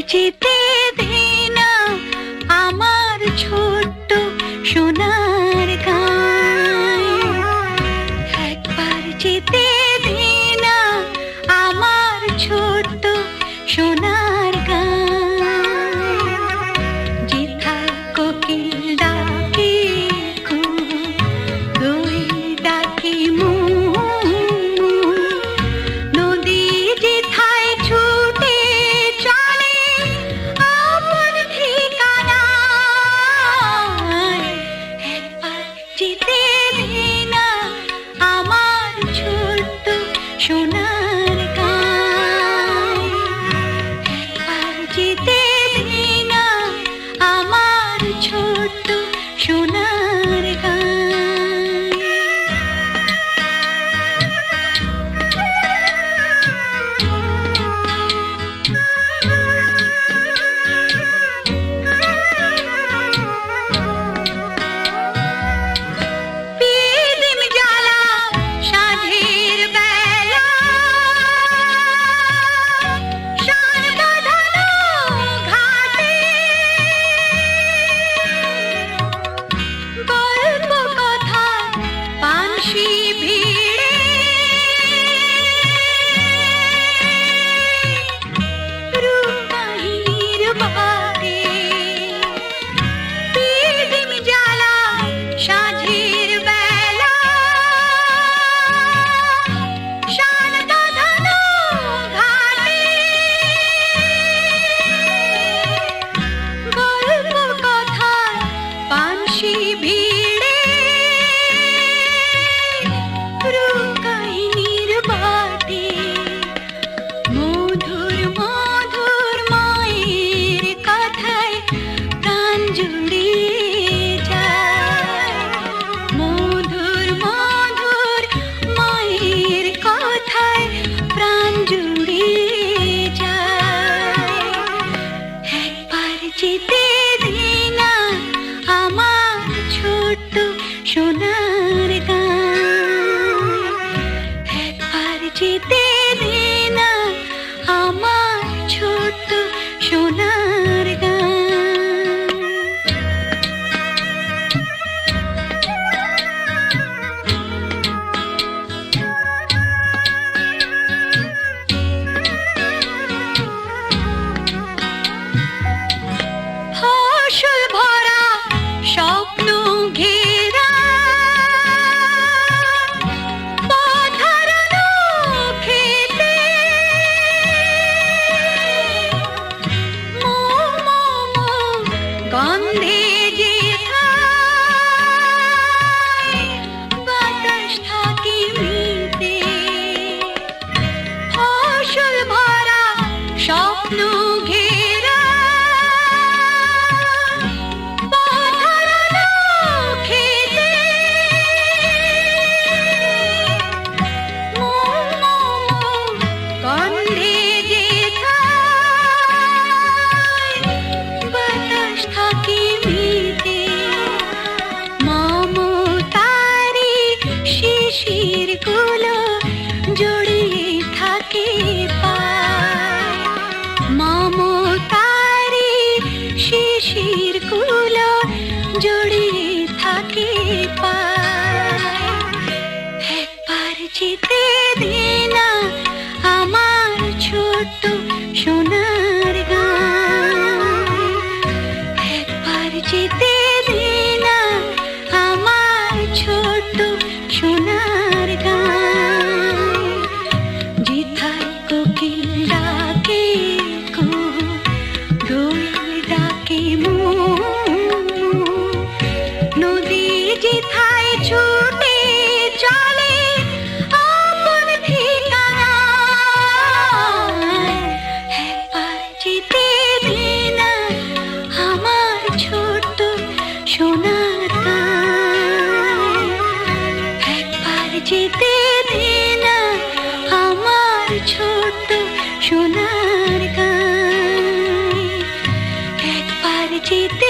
যেতে দে না আমার ছোট্ট সোনার গাঁয়ে, একবার যেতে দে না আমার ছোট্ট সোনার গাঁয়ে, যেথায় কোকিল ডাকে কুহু, দোয়েল ডাকে মু, নদী যেথায় ছুটে চলে আপন ঠিকানায়, একবার যেতে দে না আমার ছোট্ট সোনার গাঁয়ে, একবার যেতে দে না আমার ছোট্ট সোনার গাঁয়ে। পিদিম জ্বালা সাঁঝের বেলা, শান বাঁধানো ঘাটে, গল্প কথা পানসি ভিড়ে, রূপহীর বাটে, পিদিম জ্বালা সাঁঝের বেলা, শান বাঁধানো ঘাটে, গল্প কথা পানসি ভিড়ে, রূপহীর বাটে, মধুর মধুর মায়ের কথায় প্রাণ জুড়িয়ে যায়, মধুর মধুর মায়ের কথায় প্রাণ জুড়িয়ে যায়, একবার যেতে দে না আমার ছোট্ট সোনার গাঁয়ে, একবার যেতে দে না আমার ছোট্ট সোনার গাঁয়ে। ফসল ভরা স্বপ্ন ঘেরা, পথ হারানো খেতে, মোহ মোহ মোহ গন্ধে যেথায় বাতাস থাকে মিতে, ফসল ভরা স্বপ্ন ঘেরা, পথ হারানো খেতে, মোহ মোহ মোহ গন্ধে যেথায় বাতাস থাকে মিতে, মমতারি শিশিরগুলো জড়িয়ে থাকে পায়, মমতারি শিশিরগুলো জড়িয়ে থাকে পায়, একবার যেতে দে না আমার ছোট্ট সোনার গাঁয়ে, একবার যেতে দে না আমার ছোট্ট সোনার গাঁয়ে, যেথায় কোকিল ডাকে কুহু, দোয়েল ডাকে মু, নদী যেথায় ছুটে চলে আপন ঠিকানায়, একবার যেতে দে না আমার ছোট্ট সোনার গাঁয়ে, একবার যেতে দে না আমার ছোট্ট সোনার গাঁয়ে, একবার যেতে